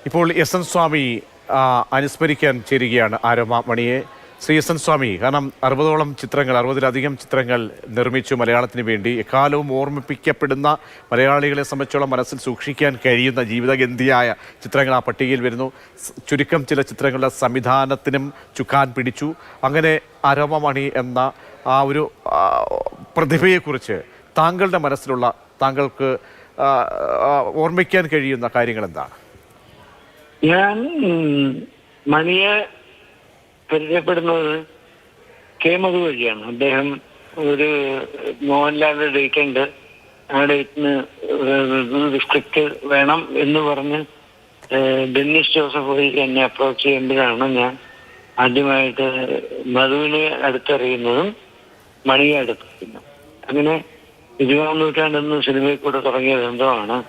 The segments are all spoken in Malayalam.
ഇപ്പോൾ എസ് എൻ സ്വാമി അനുസ്മരിക്കാൻ ചേരുകയാണ് ആരോമ മണിയെ. ശ്രീ എസ് എൻ സ്വാമി, കാരണം 60-ലധികം ചിത്രങ്ങൾ നിർമ്മിച്ചു മലയാളത്തിന് വേണ്ടി. എക്കാലവും ഓർമ്മിപ്പിക്കപ്പെടുന്ന, മലയാളികളെ സംബന്ധിച്ചോളം മനസ്സിൽ സൂക്ഷിക്കാൻ കഴിയുന്ന ജീവിതഗന്ധിയായ ചിത്രങ്ങൾ ആ പട്ടികയിൽ വരുന്നു. ചുരുക്കം ചില ചിത്രങ്ങളുടെ സംവിധാനത്തിനും ചുക്കാൻ പിടിച്ചു. അങ്ങനെ ആരോമ മണി എന്ന ആ ഒരു പ്രതിഭയെക്കുറിച്ച് താങ്കളുടെ മനസ്സിലുള്ള, താങ്കൾക്ക് ഓർമ്മിക്കാൻ കഴിയുന്ന കാര്യങ്ങൾ എന്താണ്? ഞാൻ മണിയെ പരിചയപ്പെടുന്നത് കെ മധു വഴിയാണ്. അദ്ദേഹം ഒരു മോഹൻലാലിന്റെ ഡേറ്റ് ഉണ്ട്, ആ ഡേറ്റിന് സ്ക്രിപ്റ്റ് വേണം എന്ന് പറഞ്ഞ് ഡെന്നിസ് ജോസഫ് വഴി എന്നെ അപ്രോച്ച് ചെയ്യുമ്പോഴാണ് ഞാൻ ആദ്യമായിട്ട് മധുവിനെ അടുത്തറിയുന്നതും മണിയെ അടുത്തറിയുന്നതും. അങ്ങനെ 20-ാം നൂറ്റാണ്ടെന്ന് സിനിമയിൽ കൂടെ തുടങ്ങിയ ബന്ധമാണ്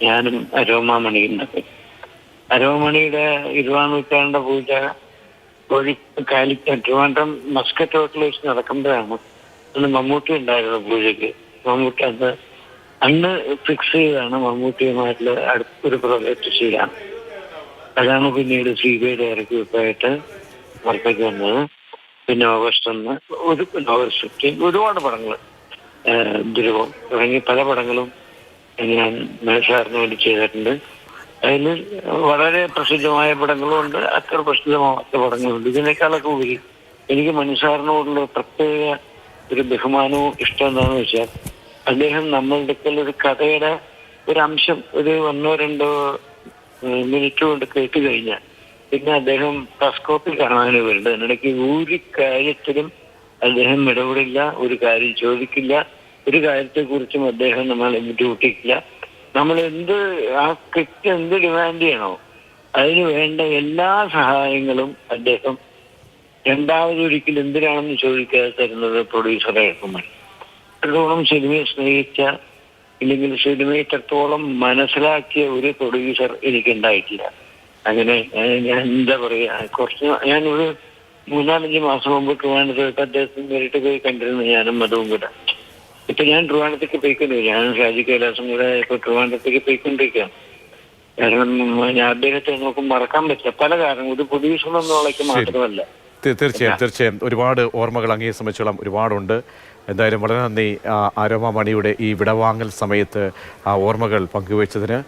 ഞാനും അരോമ മണിയും തമ്മിൽ. അരോമണിയുടെ 20-ാം നൂറ്റാണ്ട് പൂജ ട്രിവാൻഡ്രം മസ്കറ്റ് ഹോട്ടലിൽ വെച്ച് നടക്കുമ്പോഴാണ് അന്ന് മമ്മൂട്ടി ഉണ്ടായിരുന്നു പൂജയ്ക്ക്. മമ്മൂട്ടി അന്ന് ഫിക്സ് ചെയ്താണ് മമ്മൂട്ടിയുമായിട്ടുള്ള അടുത്തൊരു പ്രോജക്റ്റ് ചെയ്യാൻ. അതാണ് പിന്നീട് CBI ഡയറക്ടറായിട്ട് പുറത്തേക്ക് വന്നത്. പിന്നെ ഓഗസ്റ്റ് 1, ഓഗസ്റ്റ് 15 ഒരുപാട് പടങ്ങൾ, ധ്രുവം തുടങ്ങി പല പടങ്ങളും ഞാൻ സാറിന് വേണ്ടി ചെയ്തിട്ടുണ്ട്. അതിൽ വളരെ പ്രസിദ്ധമായ പടങ്ങളും ഉണ്ട്, അത്ര പ്രസിദ്ധമാവാത്ത പടങ്ങളുണ്ട്. ഇതിനേക്കാളൊക്കെ ഉപരി എനിക്ക് മണിസാറിനോടുള്ള പ്രത്യേക ഒരു ബഹുമാനവും ഇഷ്ടം എന്താണെന്ന് വെച്ചാൽ, അദ്ദേഹം നമ്മളുടെ ഒരു കഥയുടെ ഒരു അംശം ഒരു 1-2 മിനിറ്റ് കൊണ്ട് കേട്ട് കഴിഞ്ഞാൽ പിന്നെ അദ്ദേഹം പ്രസ്കോപ്പിൽ കാണാനും വരുന്നത്. അതിനിടയ്ക്ക് ഒരു കാര്യത്തിലും അദ്ദേഹം ഇടപെടില്ല, ഒരു കാര്യം ചോദിക്കില്ല, ഒരു കാര്യത്തെക്കുറിച്ചും അദ്ദേഹം നമ്മളെ ബുദ്ധിമുട്ടിക്കില്ല. നമ്മൾ ആ കൃത്യം എന്ത് ഡിമാൻഡ് ചെയ്യണോ അതിന് വേണ്ട എല്ലാ സഹായങ്ങളും അദ്ദേഹം രണ്ടാമതൊരിക്കലും എന്തിനാണെന്ന് ചോദിക്കാതെ തരുന്നത് പ്രൊഡ്യൂസറായിരിക്കും. എത്രത്തോളം സിനിമയെ സ്നേഹിച്ച, ഇല്ലെങ്കിൽ സിനിമയെ എത്രത്തോളം മനസ്സിലാക്കിയ ഒരു പ്രൊഡ്യൂസർ എനിക്കുണ്ടായിട്ടില്ല. അങ്ങനെ ഞാൻ എന്താ പറയാ, ഞാനൊരു 3-4 മാസം മുമ്പ് ട്രിവാൻഡ്രത്ത് അദ്ദേഹത്തിന് നേരിട്ട് പോയി കണ്ടിരുന്നു, ഞാനും മധുവും കൂടെ. ഇപ്പൊ ഞാൻ ട്രിവാൻഡ്രത്തേക്ക് പോയിക്കൊണ്ടിരിക്കുക, ഞാൻ ഷാജി കൈലാസം കൂടെ ഇപ്പൊ ട്രിവാൻഡ്രത്തേക്ക് പോയിക്കൊണ്ടിരിക്കുകയാണ്. കാരണം ഞാൻ അദ്ദേഹത്തെ നമുക്ക് മറക്കാൻ പറ്റില്ല, പല കാരണം. ഒരു പ്രൊഡ്യൂസർ എന്നുള്ളക്ക് മാത്രമല്ല. തീർച്ചയായും ഒരുപാട് ഓർമ്മകൾ അങ്ങയെ സംബന്ധിച്ചോളം ഒരുപാടുണ്ട്. എന്തായാലും വളരെ നന്ദി ആരോമ മണിയുടെ ഈ വിടവാങ്ങൽ സമയത്ത് ആ ഓർമ്മകൾ പങ്കുവച്ചതിന്.